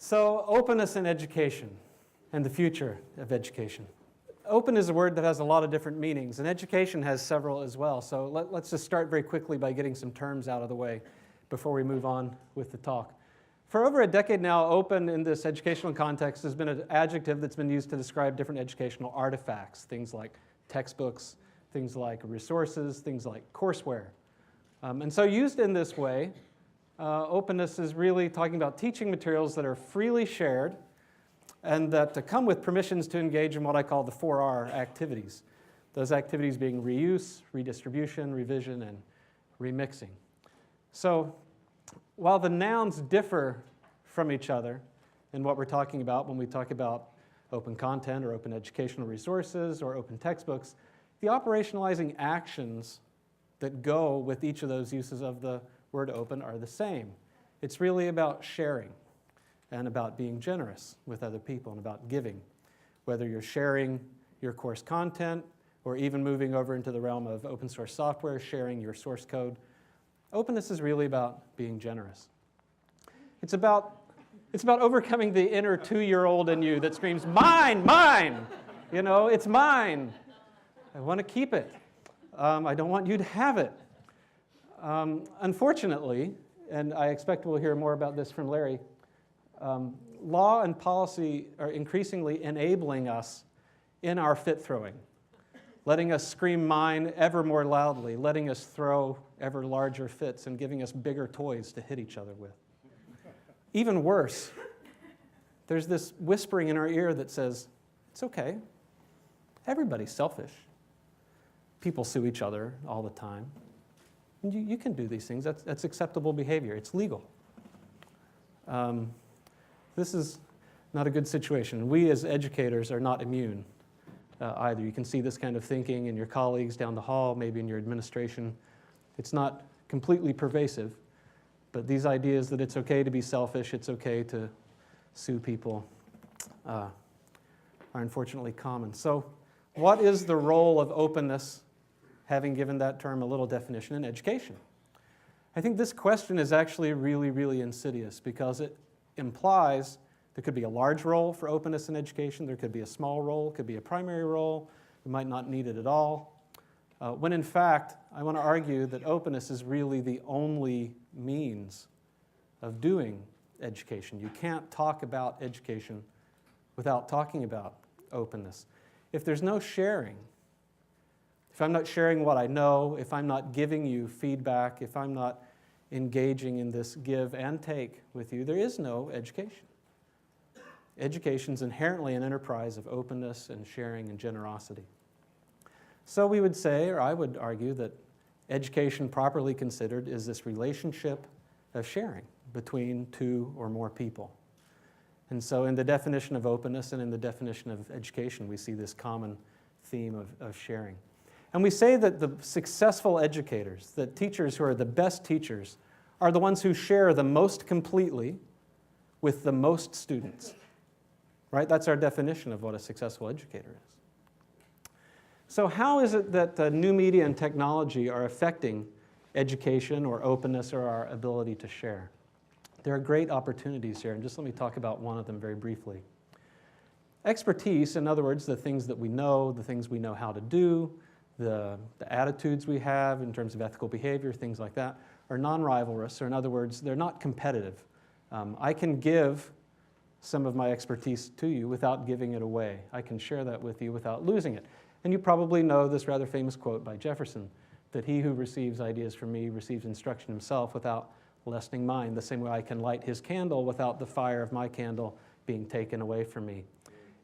So openness in education and the future of education. Open is a word that has a lot of different meanings, and education has several as well. So let's just start very quickly by getting some terms out of the way before we move on with the talk. For over a decade now, open in this educational context has been an adjective that's been used to describe different educational artifacts, things like textbooks, things like resources, things like courseware. And so used in this way, openness is really talking about teaching materials that are freely shared and that come with permissions to engage in what I call the 4R activities. Those activities being reuse, redistribution, revision, and remixing. So while the nouns differ from each other in what we're talking about when we talk about open content or open educational resources or open textbooks, the operationalizing actions that go with each of those uses of the word open are the same. It's really about sharing and about being generous with other people and about giving. Whether you're sharing your course content or even moving over into the realm of open source software, sharing your source code, openness is really about being generous. It's about overcoming the inner 2-year-old in you that screams, mine, mine! You know, it's mine. I want to keep it. I don't want you to have it. Unfortunately, and I expect we'll hear more about this from Larry, law and policy are increasingly enabling us in our fit throwing, letting us scream mine ever more loudly, letting us throw ever larger fits, and giving us bigger toys to hit each other with. Even worse, there's this whispering in our ear that says, it's okay, everybody's selfish. People sue each other all the time. You can do these things. That's acceptable behavior. It's legal. This is not a good situation. We as educators are not immune either. You can see this kind of thinking in your colleagues down the hall, maybe in your administration. It's not completely pervasive, but these ideas that it's okay to be selfish, it's okay to sue people are unfortunately common. So what is the role of openness, having given that term a little definition, in education? I think this question is actually really, really insidious because it implies there could be a large role for openness in education, there could be a small role, could be a primary role, we might not need it at all. When in fact, I want to argue that openness is really the only means of doing education. You can't talk about education without talking about openness. If there's no sharing, if I'm not sharing what I know, if I'm not giving you feedback, if I'm not engaging in this give and take with you, there is no education. Education is inherently an enterprise of openness and sharing and generosity. So we would say, or I would argue, that education properly considered is this relationship of sharing between two or more people. And so in the definition of openness and in the definition of education, we see this common theme of sharing. And we say that the successful educators, that teachers who are the best teachers, are the ones who share the most completely with the most students. Right? That's our definition of what a successful educator is. So how is it that new media and technology are affecting education or openness or our ability to share? There are great opportunities here, and just let me talk about one of them very briefly. Expertise, in other words, the things that we know, the things we know how to do, the attitudes we have in terms of ethical behavior, things like that, are non-rivalrous, or in other words, they're not competitive. I can give some of my expertise to you without giving it away. I can share that with you without losing it. And you probably know this rather famous quote by Jefferson, that he who receives ideas from me receives instruction himself without lessening mine, the same way I can light his candle without the fire of my candle being taken away from me.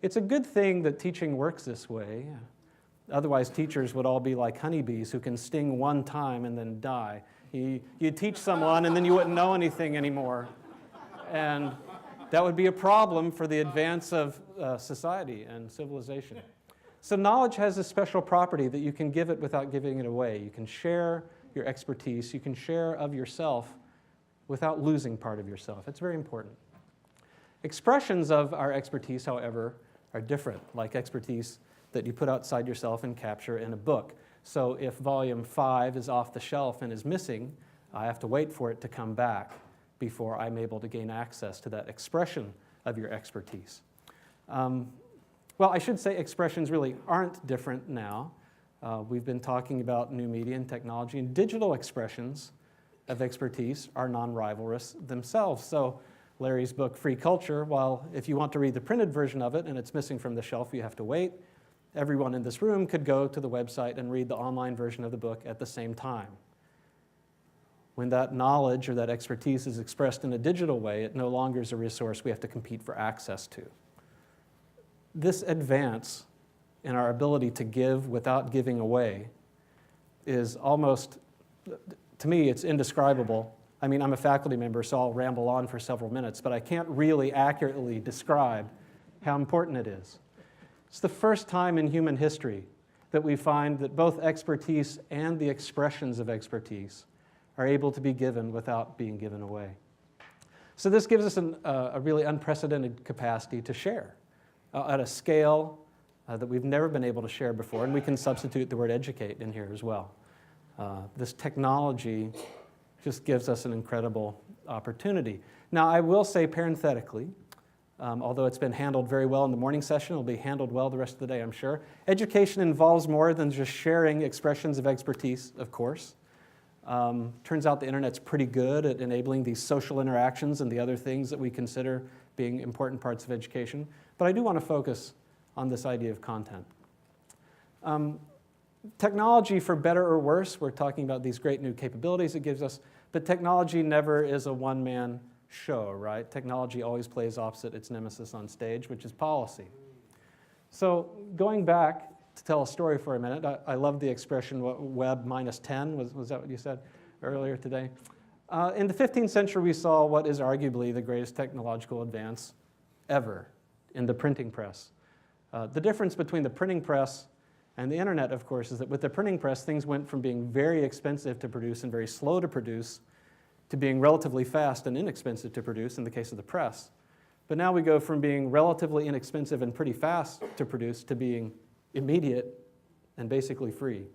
It's a good thing that teaching works this way. Otherwise, teachers would all be like honeybees who can sting one time and then die. You teach someone and then you wouldn't know anything anymore. And that would be a problem for the advance of society and civilization. So knowledge has a special property that you can give it without giving it away. You can share your expertise. You can share of yourself without losing part of yourself. It's very important. Expressions of our expertise, however, are different, like expertise that you put outside yourself and capture in a book. So if volume 5 is off the shelf and is missing, I have to wait for it to come back before I'm able to gain access to that expression of your expertise. Well, I should say expressions really aren't different now. We've been talking about new media and technology, and digital expressions of expertise are non-rivalrous themselves. So Larry's book, Free Culture, while if you want to read the printed version of it and it's missing from the shelf, you have to wait, everyone in this room could go to the website and read the online version of the book at the same time. When that knowledge or that expertise is expressed in a digital way, it no longer is a resource we have to compete for access to. This advance in our ability to give without giving away is almost, to me, it's indescribable. I mean, I'm a faculty member, so I'll ramble on for several minutes, but I can't really accurately describe how important it is. It's the first time in human history that we find that both expertise and the expressions of expertise are able to be given without being given away. So this gives us a really unprecedented capacity to share at a scale that we've never been able to share before, and we can substitute the word educate in here as well. This technology just gives us an incredible opportunity. Now, I will say parenthetically, although it's been handled very well in the morning session, it'll be handled well the rest of the day, I'm sure. Education involves more than just sharing expressions of expertise, of course. Turns out the internet's pretty good at enabling these social interactions and the other things that we consider being important parts of education. But I do want to focus on this idea of content. Technology, for better or worse, we're talking about these great new capabilities it gives us, but technology never is a one-man show, right? Technology always plays opposite its nemesis on stage, which is policy. So going back to tell a story for a minute, I love the expression web minus 10, was that what you said earlier today? In the 15th century, we saw what is arguably the greatest technological advance ever in the printing press. The difference between the printing press and the internet, of course, is that with the printing press, things went from being very expensive to produce and very slow to produce to being relatively fast and inexpensive to produce in the case of the press. But now we go from being relatively inexpensive and pretty fast to produce to being immediate and basically free.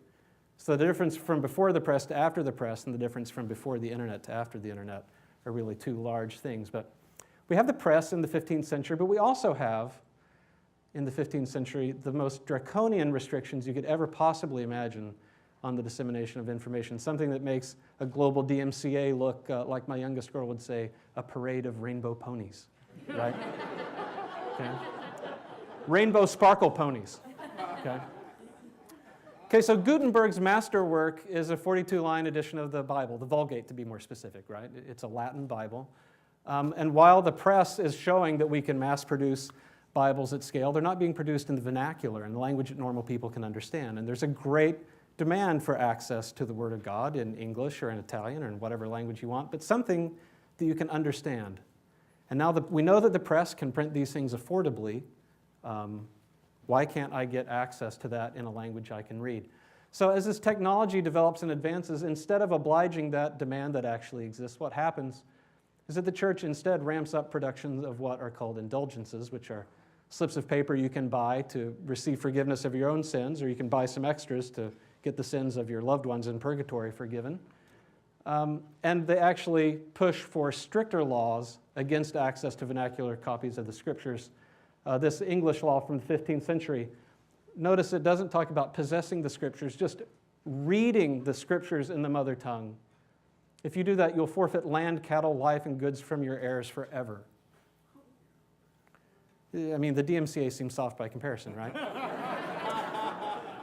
So the difference from before the press to after the press and the difference from before the internet to after the internet are really two large things. But we have the press in the 15th century, but we also have, in the 15th century, the most draconian restrictions you could ever possibly imagine on the dissemination of information, something that makes a global DMCA look, like my youngest girl would say, a parade of rainbow ponies, right? Okay. Rainbow sparkle ponies, okay? Okay, so Gutenberg's masterwork is a 42-line edition of the Bible, the Vulgate to be more specific, right? It's a Latin Bible. And while the press is showing that we can mass produce Bibles at scale, they're not being produced in the vernacular, in the language that normal people can understand. And there's a great demand for access to the Word of God in English or in Italian or in whatever language you want, but something that you can understand. And now that we know that the press can print these things affordably, why can't I get access to that in a language I can read? So as this technology develops and advances, instead of obliging that demand that actually exists, what happens is that the church instead ramps up productions of what are called indulgences, which are slips of paper you can buy to receive forgiveness of your own sins, or you can buy some extras to get the sins of your loved ones in purgatory forgiven. And they actually push for stricter laws against access to vernacular copies of the Scriptures. This English law from the 15th century, notice it doesn't talk about possessing the Scriptures, just reading the Scriptures in the mother tongue. If you do that, you'll forfeit land, cattle, life, and goods from your heirs forever. I mean, the DMCA seems soft by comparison, right?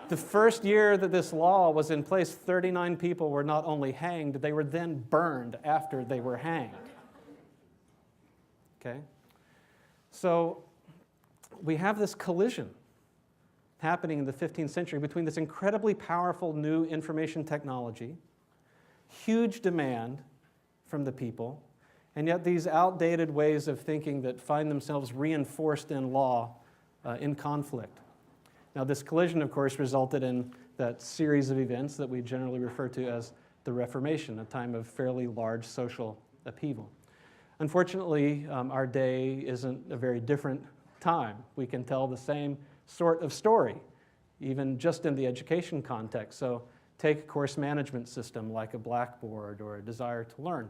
The first year that this law was in place, 39 people were not only hanged, they were then burned after they were hanged. Okay? So we have this collision happening in the 15th century between this incredibly powerful new information technology, huge demand from the people, and yet these outdated ways of thinking that find themselves reinforced in law in conflict. Now, this collision, of course, resulted in that series of events that we generally refer to as the Reformation, a time of fairly large social upheaval. Unfortunately, our day isn't a very different time. We can tell the same sort of story, even just in the education context. So take a course management system like a Blackboard or a Desire to Learn.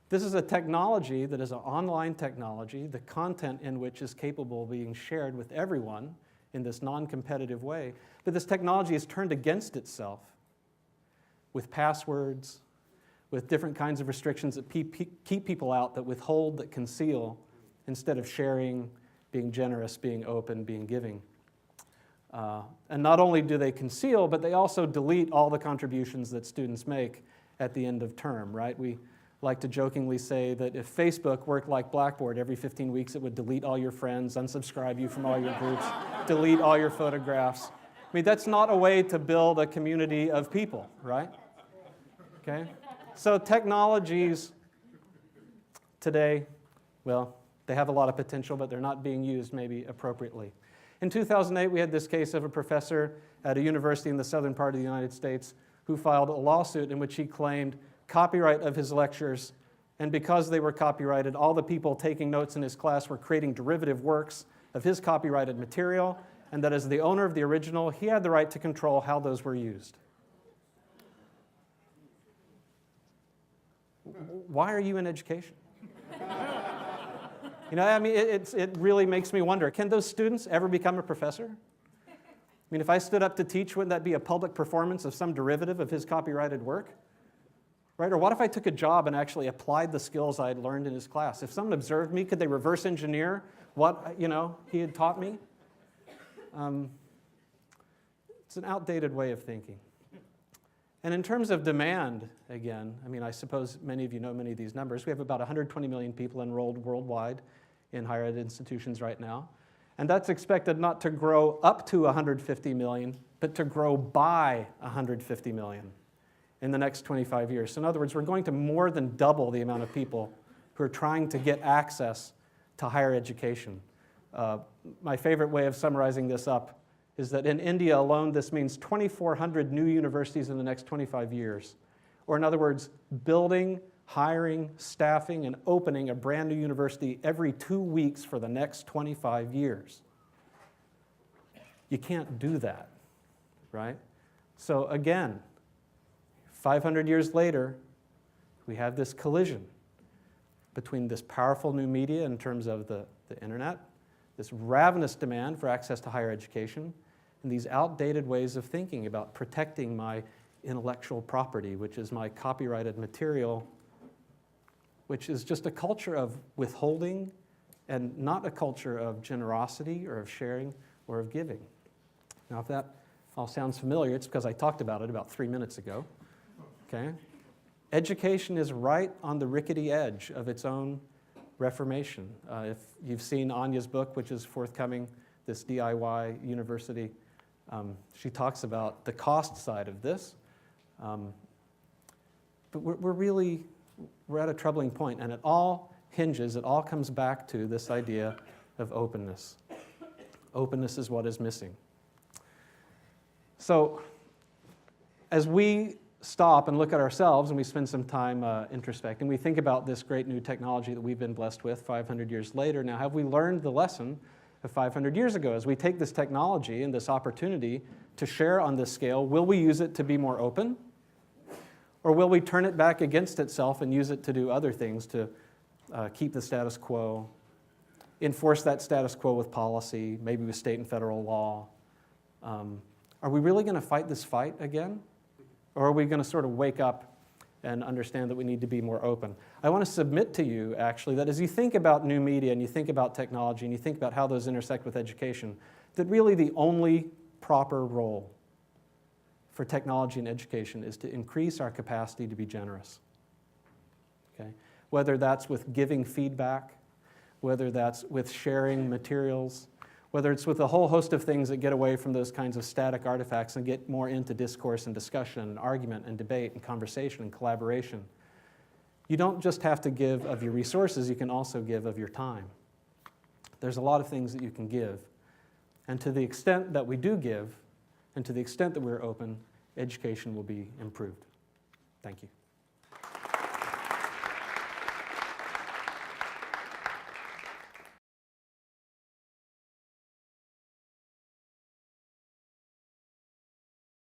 This is a technology that is an online technology, the content in which is capable of being shared with everyone in this non-competitive way. But this technology is turned against itself with passwords, with different kinds of restrictions that keep people out, that withhold, that conceal, instead of sharing, being generous, being open, being giving. And not only do they conceal, but they also delete all the contributions that students make at the end of term, right? We like to jokingly say that if Facebook worked like Blackboard, every 15 weeks it would delete all your friends, unsubscribe you from all your groups, delete all your photographs. I mean, that's not a way to build a community of people, right? Okay? So technologies today, well, they have a lot of potential, but they're not being used maybe appropriately. In 2008, we had this case of a professor at a university in the southern part of the United States who filed a lawsuit in which he claimed copyright of his lectures, and because they were copyrighted, all the people taking notes in his class were creating derivative works of his copyrighted material, and that as the owner of the original, he had the right to control how those were used. Why are you in education? You know, I mean, it really makes me wonder, can those students ever become a professor? I mean, if I stood up to teach, wouldn't that be a public performance of some derivative of his copyrighted work? Right? Or what if I took a job and actually applied the skills I had learned in his class? If someone observed me, could they reverse engineer what, he had taught me? It's an outdated way of thinking. And in terms of demand, again, I mean, I suppose many of you know many of these numbers. We have about 120 million people enrolled worldwide in higher ed institutions right now. And that's expected not to grow up to 150 million, but to grow by 150 million in the next 25 years. So in other words, we're going to more than double the amount of people who are trying to get access to higher education. My favorite way of summarizing this up is that in India alone, this means 2,400 new universities in the next 25 years. Or in other words, building, hiring, staffing, and opening a brand new university every 2 weeks for the next 25 years. You can't do that, right? So again, 500 years later, we have this collision between this powerful new media in terms of the internet, this ravenous demand for access to higher education, and these outdated ways of thinking about protecting my intellectual property, which is my copyrighted material, which is just a culture of withholding and not a culture of generosity or of sharing or of giving. Now, if that all sounds familiar, it's because I talked about it about 3 minutes ago. Okay? Education is right on the rickety edge of its own reformation. If you've seen Anya's book, which is forthcoming, this DIY university, she talks about the cost side of this. But we're at a troubling point, and it all comes back to this idea of openness. Openness is what is missing. So, as we stop and look at ourselves and we spend some time introspecting, we think about this great new technology that we've been blessed with 500 years later. Now, have we learned the lesson of 500 years ago? As we take this technology and this opportunity to share on this scale, will we use it to be more open? Or will we turn it back against itself and use it to do other things, to keep the status quo, enforce that status quo with policy, maybe with state and federal law? Are we really going to fight this fight again? Or are we going to sort of wake up and understand that we need to be more open? I want to submit to you, actually, that as you think about new media and you think about technology and you think about how those intersect with education, that really the only proper role for technology and education is to increase our capacity to be generous. Okay? Whether that's with giving feedback, whether that's with sharing materials, whether it's with a whole host of things that get away from those kinds of static artifacts and get more into discourse and discussion and argument and debate and conversation and collaboration. You don't just have to give of your resources, you can also give of your time. There's a lot of things that you can give. And to the extent that we do give, and to the extent that we're open, education will be improved. Thank you.